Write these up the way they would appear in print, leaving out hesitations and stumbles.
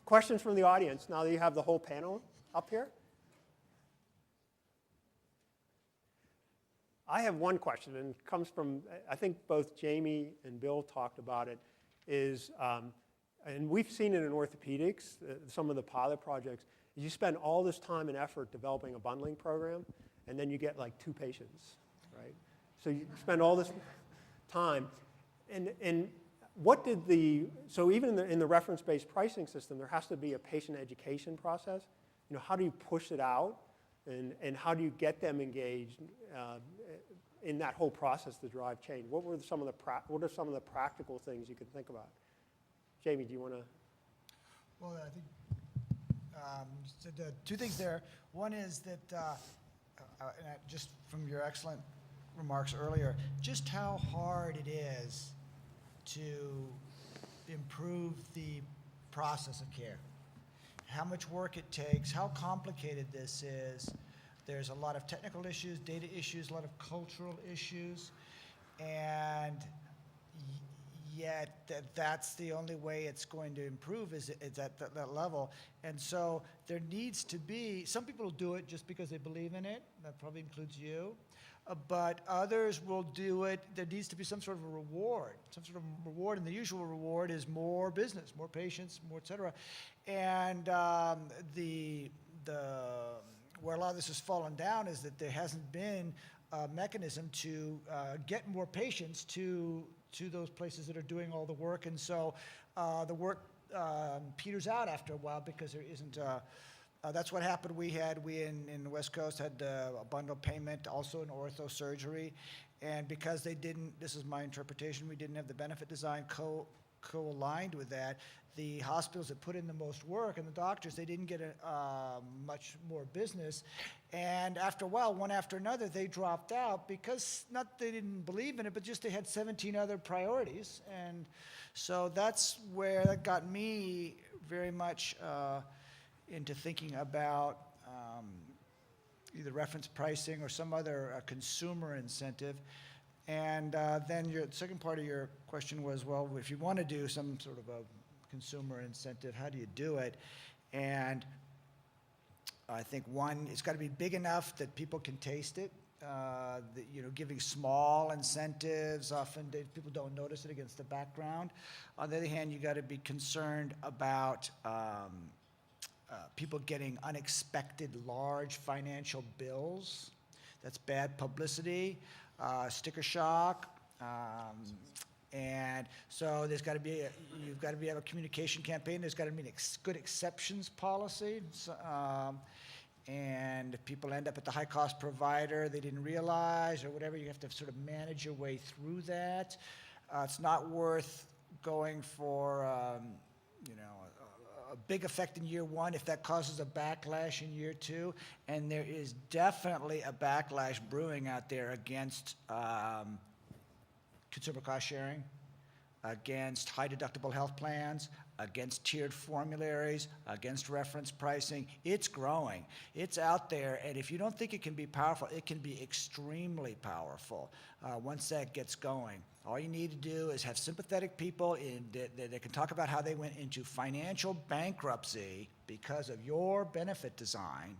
Questions from the audience now that you have the whole panel up here? I have one question, and it comes from, I think both Jamie and Bill talked about it, is, and we've seen it in orthopedics, some of the pilot projects, is you spend all this time and effort developing a bundling program, and then you get like 2 patients, right? So you spend all this time, and what did so even in the reference-based pricing system, there has to be a patient education process. How do you push it out? And how do you get them engaged in that whole process to drive change? What are some of the practical things you could think about? Jamie, do you want to? Well, I think so 2 things there. One is that just from your excellent remarks earlier, just how hard it is to improve the process of care. How much work it takes, how complicated this is. There's a lot of technical issues, data issues, a lot of cultural issues, and yet that's the only way it's going to improve is at that level. And so there needs to be, some people will do it just because they believe in it, that probably includes you, but others will do it, there needs to be some sort of a reward, and the usual reward is more business, more patients, more et cetera. And where a lot of this has fallen down is that there hasn't been a mechanism to get more patients to those places that are doing all the work. And so the work peters out after a while because there isn't, that's what happened. We in the West Coast had a bundle payment also in ortho surgery. And because they didn't, this is my interpretation, we didn't have the benefit design co-aligned with that, the hospitals that put in the most work and the doctors, they didn't get much more business. And after a while, one after another, they dropped out because not they didn't believe in it, but just they had 17 other priorities. And so that's where that got me very much into thinking about either reference pricing or some other consumer incentive. And then the second part of your question was, well, if you want to do some sort of a consumer incentive, how do you do it? And I think one, it's got to be big enough that people can taste it. Giving small incentives, often people don't notice it against the background. On the other hand, you got to be concerned about people getting unexpected large financial bills. That's bad publicity. Sticker shock, and so there's got to be you've got to have a communication campaign. There's got to be a good exceptions policy, and if people end up at the high-cost provider they didn't realize or whatever, you have to sort of manage your way through that. It's not worth going for a big effect in year 1 if that causes a backlash in year 2, and there is definitely a backlash brewing out there against consumer cost sharing, against high deductible health plans, against tiered formularies, against reference pricing. It's growing. It's out there, and if you don't think it can be powerful, it can be extremely powerful once that gets going. All you need to do is have sympathetic people that can talk about how they went into financial bankruptcy because of your benefit design,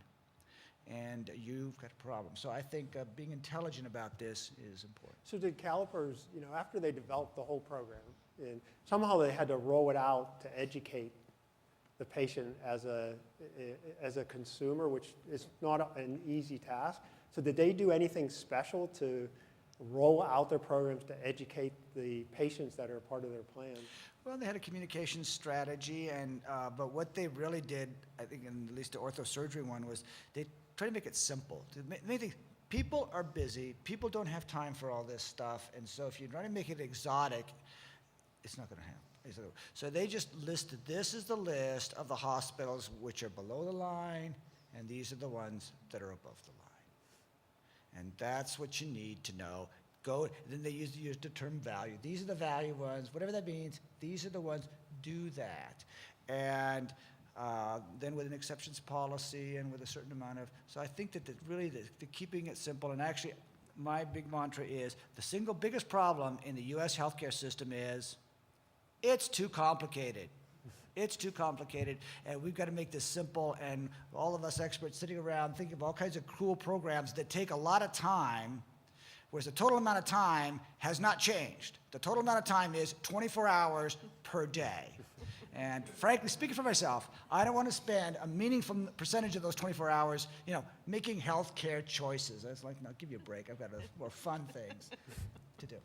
and you've got a problem. So I think being intelligent about this is important. So did CalPERS, after they developed the whole program, and somehow they had to roll it out to educate the patient as a consumer, which is not an easy task. So did they do anything special to roll out their programs to educate the patients that are part of their plan? Well, they had a communication strategy, and but what they really did, I think, in at least the orthosurgery one, was they tried to make it simple. People are busy. People don't have time for all this stuff, and so if you're trying to make it exotic, it's not going to happen. So they just listed, this is the list of the hospitals which are below the line, and these are the ones that are above the line. And that's what you need to know. Then they use the term value. These are the value ones, whatever that means. These are the ones, do that. And then with an exceptions policy and with a certain amount of, so I think that really the keeping it simple, and actually my big mantra is the single biggest problem in the US healthcare system is it's too complicated. It's too complicated, and we've got to make this simple, and all of us experts sitting around thinking of all kinds of cruel programs that take a lot of time, whereas the total amount of time has not changed. The total amount of time is 24 hours per day. And frankly, speaking for myself, I don't want to spend a meaningful percentage of those 24 hours, making healthcare choices. I was like, no, give you a break. I've got more fun things to do.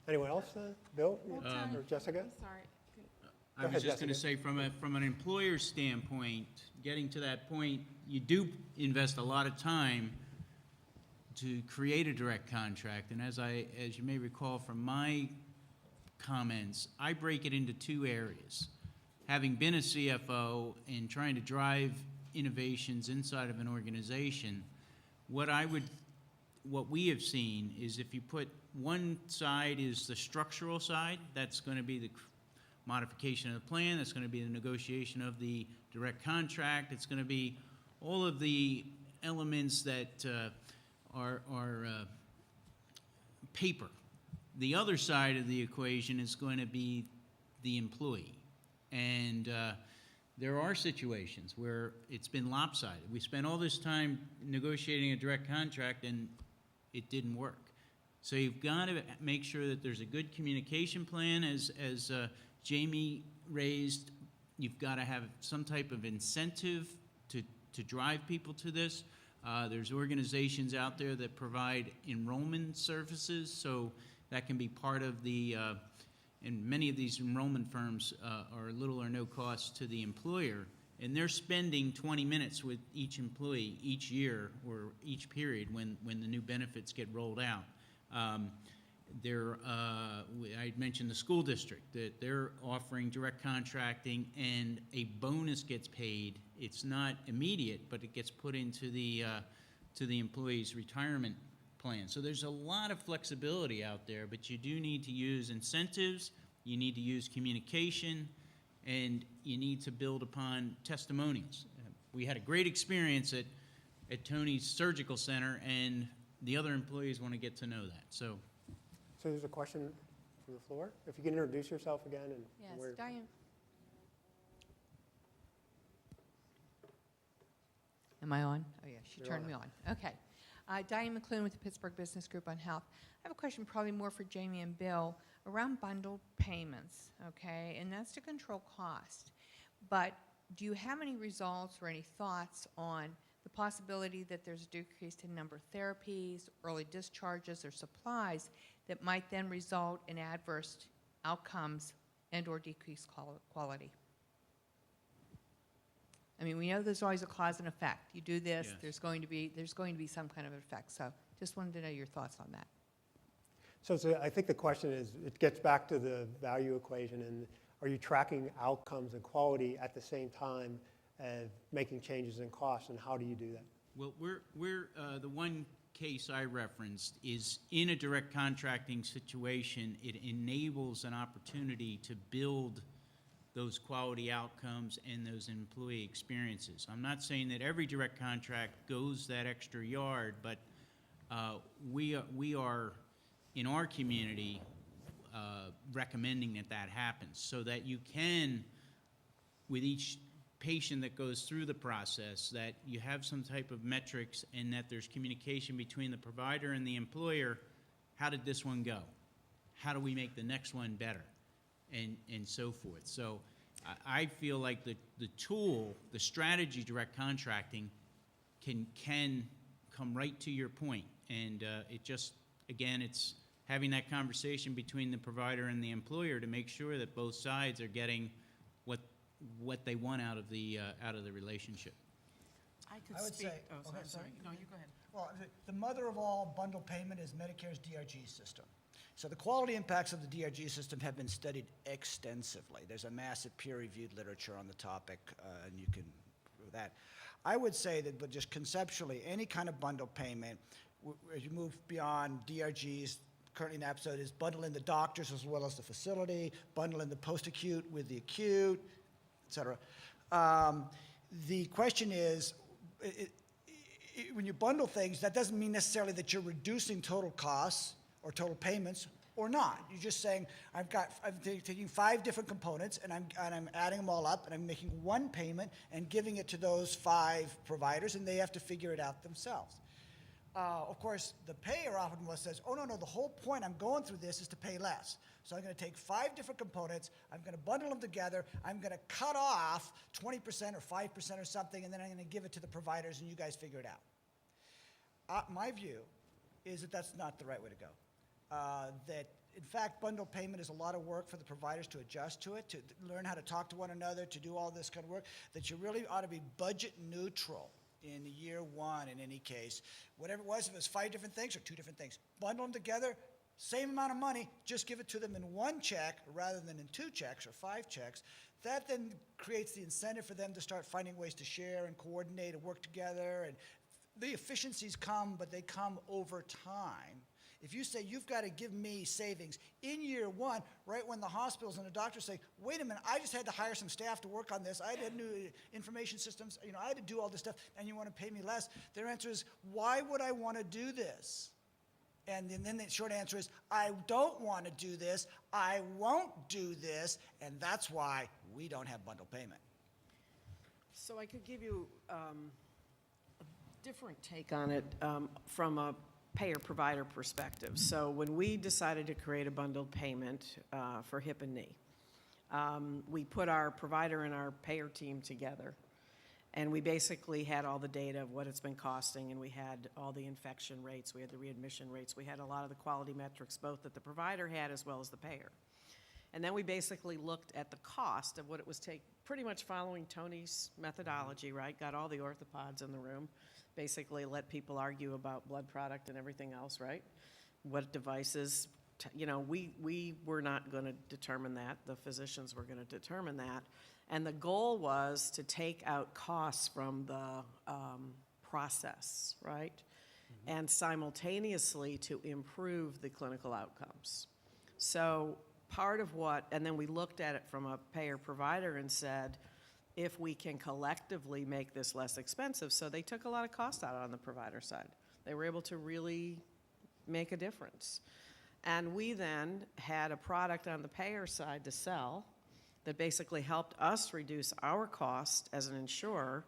Anyone else? Bill Tom, or Jessica? I'm sorry. I Go was ahead, just going to say, from an employer standpoint, getting to that point, you do invest a lot of time to create a direct contract. And as you may recall from my comments, I break it into two areas. Having been a CFO and trying to drive innovations inside of an organization, what we have seen is if you put one side is the structural side, that's going to be the modification of the plan, that's going to be the negotiation of the direct contract, it's going to be all of the elements that are paper. The other side of the equation is going to be the employee. And there are situations where it's been lopsided. We spent all this time negotiating a direct contract and it didn't work. So you've got to make sure that there's a good communication plan, as Jamie raised. You've got to have some type of incentive to drive people to this. There's organizations out there that provide enrollment services, so that can be part of the, and many of these enrollment firms are little or no cost to the employer, and they're spending 20 minutes with each employee each year or each period when the new benefits get rolled out. I mentioned the school district, that they're offering direct contracting and a bonus gets paid. It's not immediate, but it gets put into the employee's retirement plan. So there's a lot of flexibility out there, but you do need to use incentives, you need to use communication, and you need to build upon testimonials. We had a great experience at Tony's Surgical Center, and the other employees want to get to know that. So there's a question from the floor. If you can introduce yourself again and Yes, where. Diane. Am I on? Oh, yeah, she You're turned on. me on. Okay. Diane McClune with the Pittsburgh Business Group on Health. I have a question probably more for Jamie and Bill around bundled payments, okay? And that's to control cost. But do you have any results or any thoughts on the possibility that there's a decrease in number of therapies, early discharges, or supplies that might then result in adverse outcomes and or decreased quality? I mean, we know there's always a cause and effect. You do this, Yes. there's going to be some kind of effect. So just wanted to know your thoughts on that. So I think the question is, it gets back to the value equation, and are you tracking outcomes and quality at the same time as making changes in cost, and how do you do that? well, we're the one case I referenced is in a direct contracting situation. It enables an opportunity to build those quality outcomes and those employee experiences. I'm not saying that every direct contract goes that extra yard, but we are in our community recommending that happens, so that you can, with each patient that goes through the process, that you have some type of metrics and that there's communication between the provider and the employer. How did this one go? How do we make the next one better? And so forth. So I feel like the tool, the strategy direct contracting can come right to your point. And it just, again, it's having that conversation between the provider and the employer to make sure that both sides are getting what they want out of the relationship. I could I would speak. say- Oh, okay, I'm sorry. No, you go ahead. Well, the mother of all bundle payment is Medicare's DRG system. So the quality impacts of the DRG system have been studied extensively. There's a massive peer-reviewed literature on the topic, and you can do that. I would say that, but just conceptually, any kind of bundle payment, as you move beyond DRGs, currently in APSO is bundling the doctors as well as the facility, bundling the post-acute with the acute, et cetera. The question is, when you bundle things, that doesn't mean necessarily that you're reducing total costs or total payments. or not. You're just saying, I'm taking 5 different components and I'm adding them all up and I'm making one payment and giving it to those 5 providers and they have to figure it out themselves. Of course, the payer often says, oh, no, the whole point I'm going through this is to pay less. So I'm going to take 5 different components, I'm going to bundle them together, I'm going to cut off 20% or 5% or something, and then I'm going to give it to the providers and you guys figure it out. My view is that that's not the right way to go. That, in fact, bundle payment is a lot of work for the providers to adjust to it, to learn how to talk to one another, to do all this kind of work, that you really ought to be budget neutral in year 1 in any case. Whatever it was, if it was 5 different things or 2 different things, bundle them together, same amount of money, just give it to them in 1 check rather than in 2 checks or 5 checks. That then creates the incentive for them to start finding ways to share and coordinate and work together. And the efficiencies come, but they come over time. If you say you've got to give me savings in year 1, right when the hospitals and the doctors say, wait a minute, I just had to hire some staff to work on this, I had new information systems, I had to do all this stuff, and you want to pay me less, their answer is, why would I want to do this? And then the short answer is, I don't want to do this, I won't do this, and that's why we don't have bundle payment. So I could give you a different take on it from a payer-provider perspective. So when we decided to create a bundled payment for hip and knee, we put our provider and our payer team together, and we basically had all the data of what it's been costing, and we had all the infection rates, we had the readmission rates, we had a lot of the quality metrics, both that the provider had as well as the payer. And then we basically looked at the cost of what it was pretty much following Tony's methodology, right? Got all the orthopods in the room, basically let people argue about blood product and everything else, right? What devices, we were not going to determine that. The physicians were going to determine that. And the goal was to take out costs from the process, right? Mm-hmm. And simultaneously to improve the clinical outcomes. So part of and then we looked at it from a payer provider and said, if we can collectively make this less expensive. So they took a lot of cost out on the provider side. They were able to really make a difference. And we then had a product on the payer side to sell that basically helped us reduce our cost as an insurer.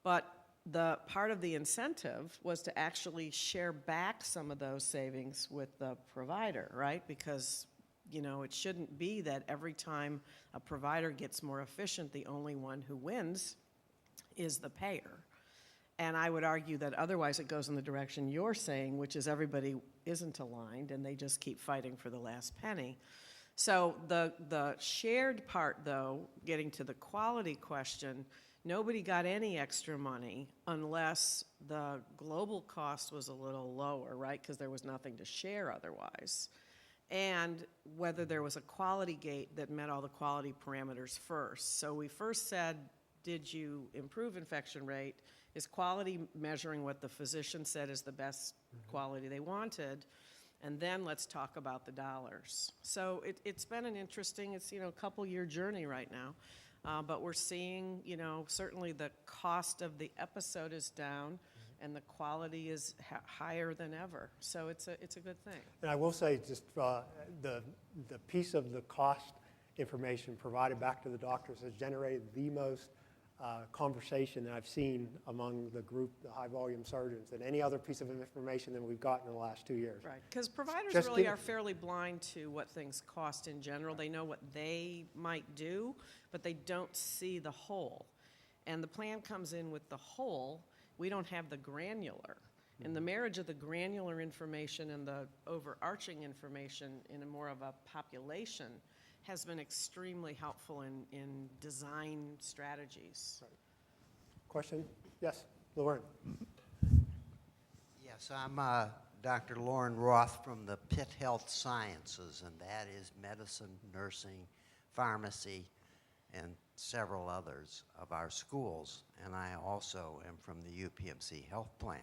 But the part of the incentive was to actually share back some of those savings with the provider, right? Because it shouldn't be that every time a provider gets more efficient, the only one who wins is the payer. And I would argue that otherwise it goes in the direction you're saying, which is everybody isn't aligned and they just keep fighting for the last penny. So the shared part, though, getting to the quality question, nobody got any extra money unless the global cost was a little lower, right? Because there was nothing to share otherwise. And whether there was a quality gate that met all the quality parameters first. So we first said, did you improve infection rate? Is quality measuring what the physician said is the best quality they wanted? And then let's talk about the dollars. So it's been an interesting, a couple-year journey right now. But we're seeing, certainly the cost of the episode is down, and the quality is higher than ever. So it's a good thing. And I will say, just the piece of the cost information provided back to the doctors has generated the most conversation that I've seen among the group, the high-volume surgeons, than any other piece of information that we've gotten in the last 2 years. Right, because providers Just really give- are fairly blind to what things cost in general. They know what they might do, but they don't see the whole. And the plan comes in with the whole. We don't have the granular. And the marriage of the granular information and the overarching information in a more of a population has been extremely helpful in design strategies. Right. Question? Yes, Lauren. Yes, I'm Dr. Lauren Roth from the Pitt Health Sciences, and that is medicine, nursing, pharmacy, and several others of our schools. And I also am from the UPMC Health Plan.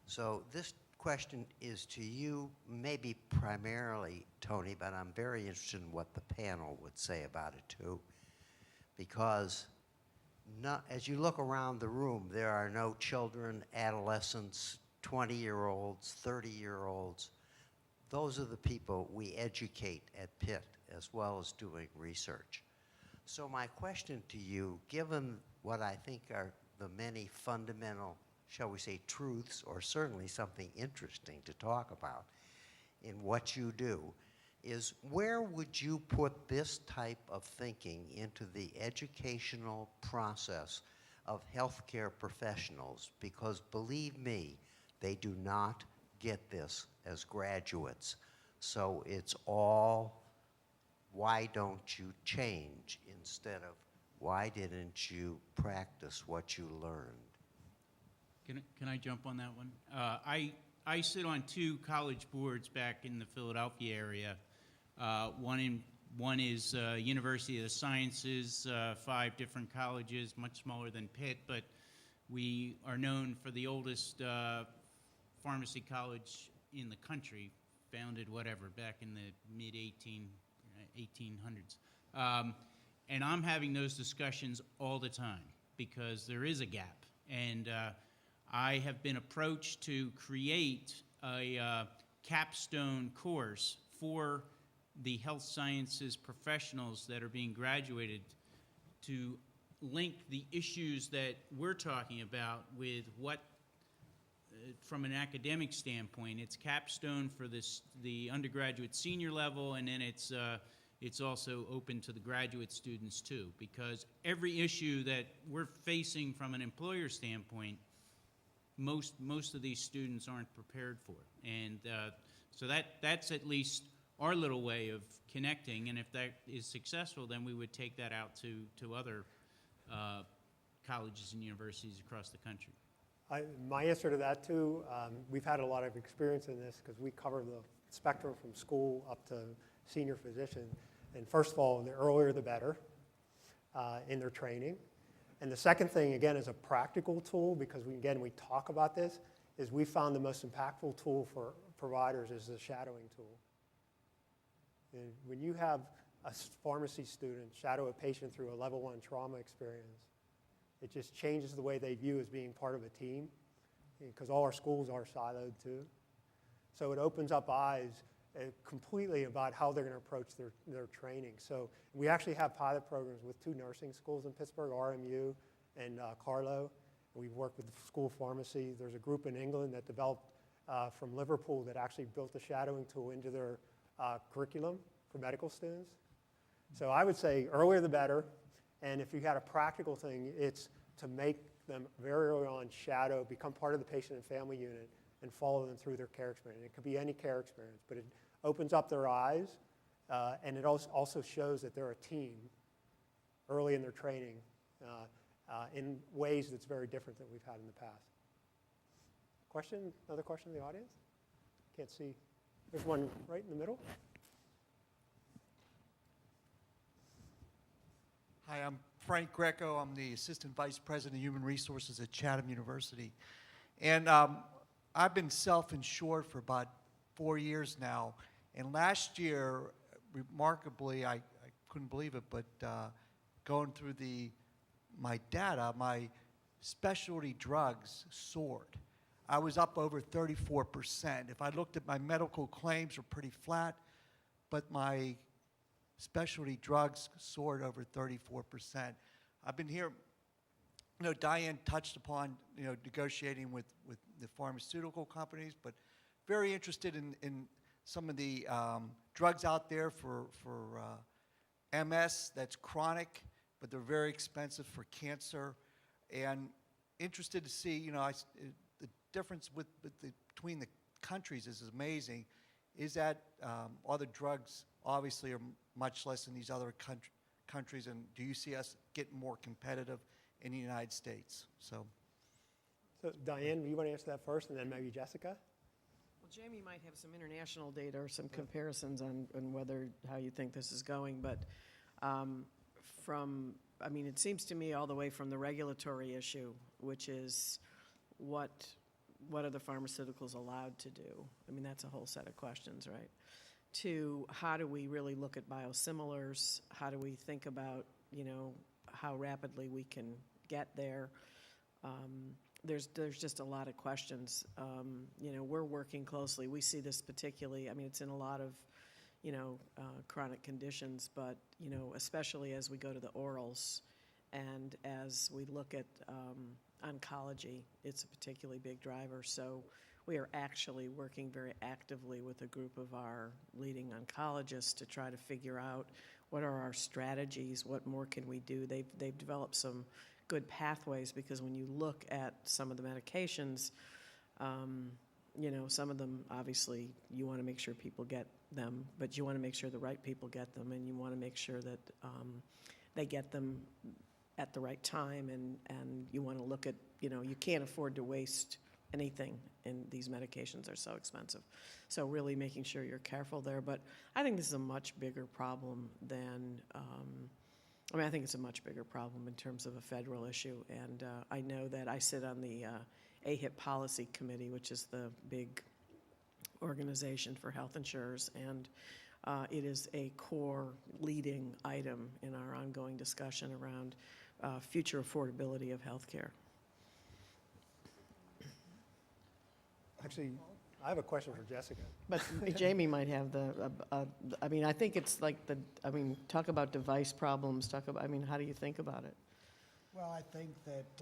So this question is to you, maybe primarily, Tony, but I'm very interested in what the panel would say about it too. Because as you look around the room, there are no children, adolescents, 20-year-olds, 30-year-olds those are the people we educate at Pitt as well as doing research. So my question to you, given what I think are the many fundamental, shall we say, truths, or certainly something interesting to talk about in what you do, is where would you put this type of thinking into the educational process of healthcare professionals? Because believe me, they do not get this as graduates. So it's all, why don't you change, instead of why didn't you practice what you learned? Can I jump on that one? I sit on 2 college boards back in the Philadelphia area. One is University of the Sciences, 5 different colleges, much smaller than Pitt, but we are known for the oldest pharmacy college in the country, founded back in the mid-1800s. And I'm having those discussions all the time because there is a gap. And I have been approached to create a capstone course for the health sciences professionals that are being graduated to link the issues that we're talking about with what, from an academic standpoint, it's capstone for the undergraduate senior level, and then it's also open to the graduate students too, because every issue that we're facing from an employer standpoint, most of these students aren't prepared for. And so that's at least our little way of connecting, and if that is successful, then we would take that out to other colleges and universities across the country. My answer to that too, we've had a lot of experience in this because we cover the spectrum from school up to senior physician. And first of all, the earlier the better in their training. And the second thing, again, is a practical tool, because we talk about this, is we found the most impactful tool for providers is the shadowing tool. And when you have a pharmacy student shadow a patient through a level 1 trauma experience, it just changes the way they view as being part of a team, because all our schools are siloed too. So it opens up eyes completely about how they're going to approach their training. So we actually have pilot programs with 2 nursing schools in Pittsburgh, RMU and Carlow. We've worked with the school of pharmacy. There's a group in England that developed from Liverpool that actually built a shadowing tool into their curriculum for medical students. So I would say earlier the better. And if you had a practical thing, it's to make them very early on shadow, become part of the patient and family unit, and follow them through their care experience. It could be any care experience, but it opens up their eyes, and it also shows that they're a team early in their training in ways that's very different than we've had in the past. Question? Another question in the audience? Can't see. There's one right in the middle. Hi, I'm Frank Greco. I'm the Assistant Vice President of Human Resources at Chatham University. And I've been self-insured for about 4 years now. And last year, remarkably, I couldn't believe it, but going through my data, my specialty drugs soared. I was up over 34%. If I looked at my medical claims, were pretty flat, but my specialty drugs soared over 34%. I've been here, Diane touched upon, negotiating with the pharmaceutical companies, but very interested in some of the drugs out there for MS that's chronic, but they're very expensive for cancer. And interested to see, the difference between the countries is amazing, is that other drugs obviously are much less in these other countries, and do you see us getting more competitive in the United States? So Diane, do you want to answer that first, and then maybe Jessica? Well, Jamie might have some international data or some comparisons on how you think this is going, but it seems to me all the way from the regulatory issue, which is what are the pharmaceuticals allowed to do? That's a whole set of questions, right? To how do we really look at biosimilars? How do we think about, how rapidly we can get there? there's just a lot of questions. You know, we're working closely. We see this particularly, I mean, it's in a lot of, you know, chronic conditions, but, you know, especially as we go to the orals and as we look at oncology, it's a particularly big driver. So we are actually working very actively with a group of our leading oncologists to try to figure out what are our strategies, what more can we do. They've developed some good pathways, because when you look at some of the medications, you know, some of them, obviously, you want to make sure people get them, but you want to make sure the right people get them, and you want to make sure that they get them at the right time, and you want to look at, you know, you can't afford to waste anything, and these medications are so expensive. So really making sure you're careful there. But I think this is a much bigger problem than, I mean, I think it's a much bigger problem in terms of a federal issue. And I know that I sit on the AHIP Policy Committee, which is the big organization for health insurers, and it is a core leading item in our ongoing discussion around future affordability of health care. Actually, I have a question for Jessica. But Jamie might have I mean, I think it's like I mean, talk about device problems, I mean, how do you think about it? Well, I think that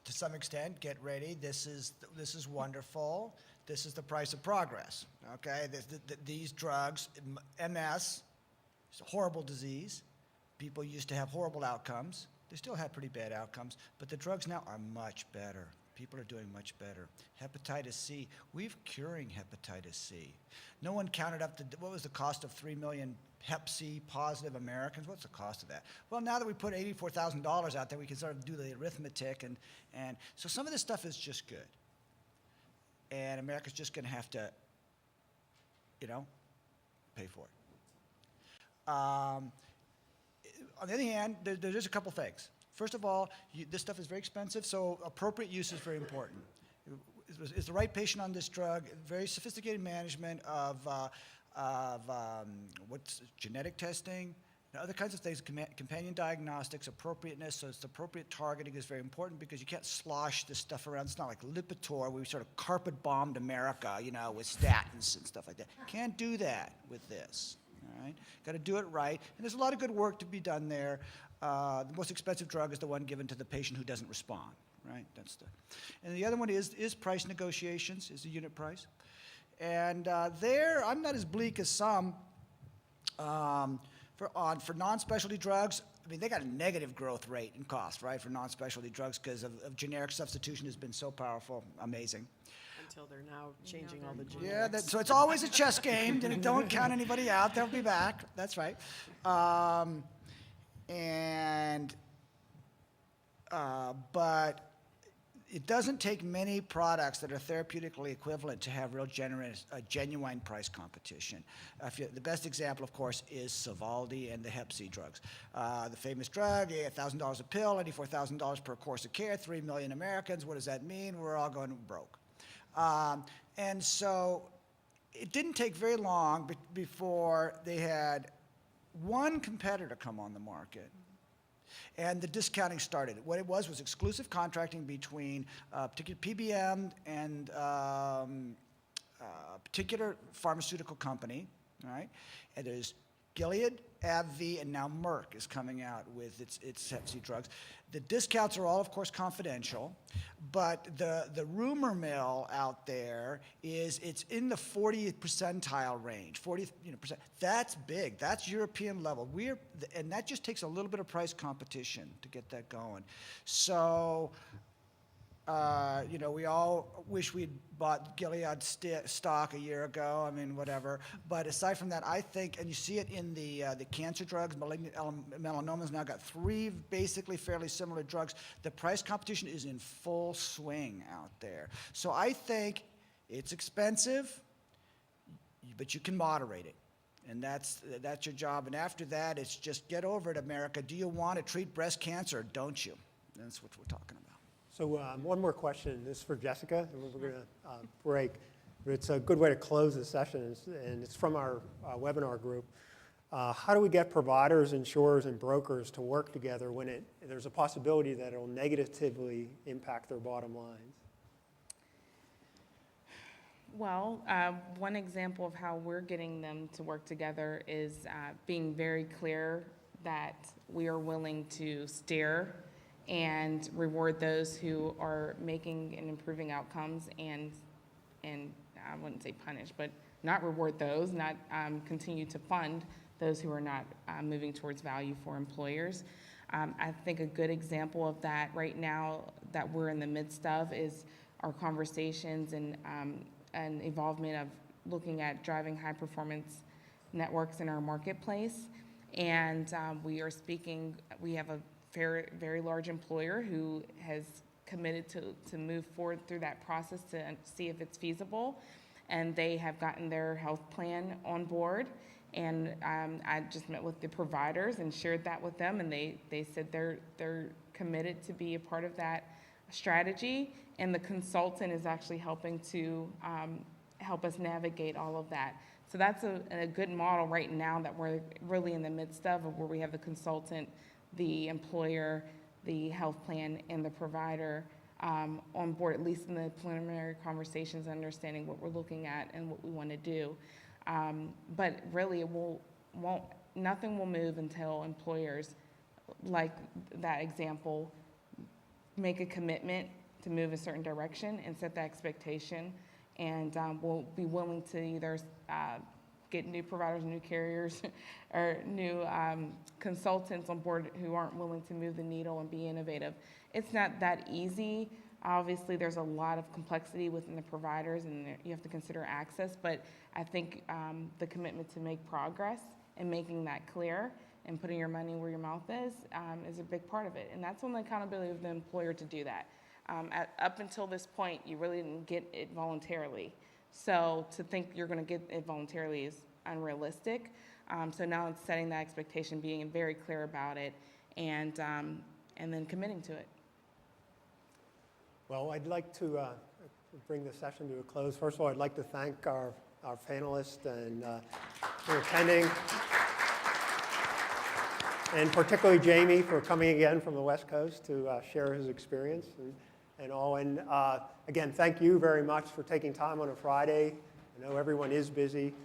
to some extent, get ready. This is wonderful. This is the price of progress. Okay, these drugs, MS, it's a horrible disease. People used to have horrible outcomes. They still have pretty bad outcomes, but the drugs now are much better. People are doing much better. Hepatitis C, we're curing hepatitis C. No one counted up what was the cost of 3 million Hep C positive Americans? What's the cost of that? Well, now that we put $84,000 out there, we can sort of do the arithmetic, and so some of this stuff is just good. And America's just going to have to, you know, pay for it. On the other hand, there's a couple things. First of all, this stuff is very expensive, so appropriate use is very important. Is the right patient on this drug? Very sophisticated management of what's genetic testing, and other kinds of things, companion diagnostics, appropriateness, so it's the appropriate targeting is very important, because you can't slosh this stuff around. It's not like Lipitor, where we sort of carpet bombed America, you know, with statins and stuff like that. Can't do that with this. All right, got to do it right, and there's a lot of good work to be done there. The most expensive drug is the one given to the patient who doesn't respond, right? And the other one is price negotiations, is the unit price. And there, I'm not as bleak as some. For non-specialty drugs, I mean, they got a negative growth rate in cost, right, for non-specialty drugs, because of generic substitution has been so powerful, amazing. Until they're now changing all the generics. Yeah, so it's always a chess game. Don't count anybody out. They'll be back. That's right. But it doesn't take many products that are therapeutically equivalent to have real genuine price competition. The best example, of course, is Sovaldi and the Hep C drugs. The famous drug, $1,000 a pill, $84,000 per course of care, 3 million Americans. What does that mean? We're all going broke. And so it didn't take very long before they had one competitor come on the market, and the discounting started. What it was exclusive contracting between particular PBM and a particular pharmaceutical company, all right? And there's Gilead, AbbVie, and now Merck is coming out with its Hep C drugs. The discounts are all, of course, confidential, but the rumor mill out there is it's in the 40th percentile range, 40th percent. That's big. That's European level. And that just takes a little bit of price competition to get that going. So, we all wish we'd bought Gilead stock a year ago. I mean, whatever. But aside from that, I think, and you see it in the cancer drugs, malignant melanoma's now got 3 basically fairly similar drugs. The price competition is in full swing out there. So I think it's expensive, but you can moderate it. And that's your job. And after that, it's just get over it, America. Do you want to treat breast cancer, or don't you? That's what we're talking about. So one more question. This is for Jessica, and we're going to break. It's a good way to close the session, and it's from our webinar group. how do we get providers, insurers, and brokers to work together when there's a possibility that it will negatively impact their bottom lines? Well, one example of how we're getting them to work together is being very clear that we are willing to steer and reward those who are making and improving outcomes, and I wouldn't say punish, but not reward those, not continue to fund those who are not moving towards value for employers. I think a good example of that right now that we're in the midst of is our conversations and involvement of looking at driving high performance networks in our marketplace. And we have a very large employer who has committed to move forward through that process to see if it's feasible. And they have gotten their health plan on board. And I just met with the providers and shared that with them, and they said they're committed to be a part of that strategy, and the consultant is actually helping to help us navigate all of that. So that's a good model right now that we're really in the midst of where we have the consultant, the employer, the health plan, and the provider on board, at least in the preliminary conversations, understanding what we're looking at and what we want to do. But really, nothing will move until employers, like that example, make a commitment to move a certain direction and set the expectation, and we'll be willing to either get new providers, new carriers, or new consultants on board who aren't willing to move the needle and be innovative. It's not that easy. Obviously, there's a lot of complexity within the providers, and you have to consider access, but I think the commitment to make progress and making that clear and putting your money where your mouth is a big part of it. And that's on the accountability of the employer to do that. Up until this point, you really didn't get it voluntarily. So to think you're going to get it voluntarily is unrealistic. So now it's setting that expectation, being very clear about it, and then committing to it. Well, I'd like to bring the session to a close. First of all, I'd like to thank our panelists and for attending, and particularly Jamie for coming again from the West Coast to share his experience and all. And again, thank you very much for taking time on a Friday. I know everyone is busy.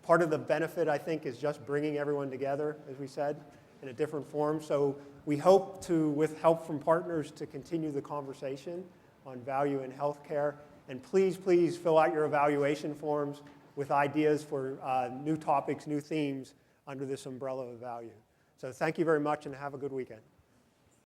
Part of the benefit, I think, is just bringing everyone together, as we said, in a different form. So we hope to, with help from partners, to continue the conversation on value in healthcare. And please, please fill out your evaluation forms with ideas for new topics, new themes under this umbrella of value. So thank you very much and have a good weekend.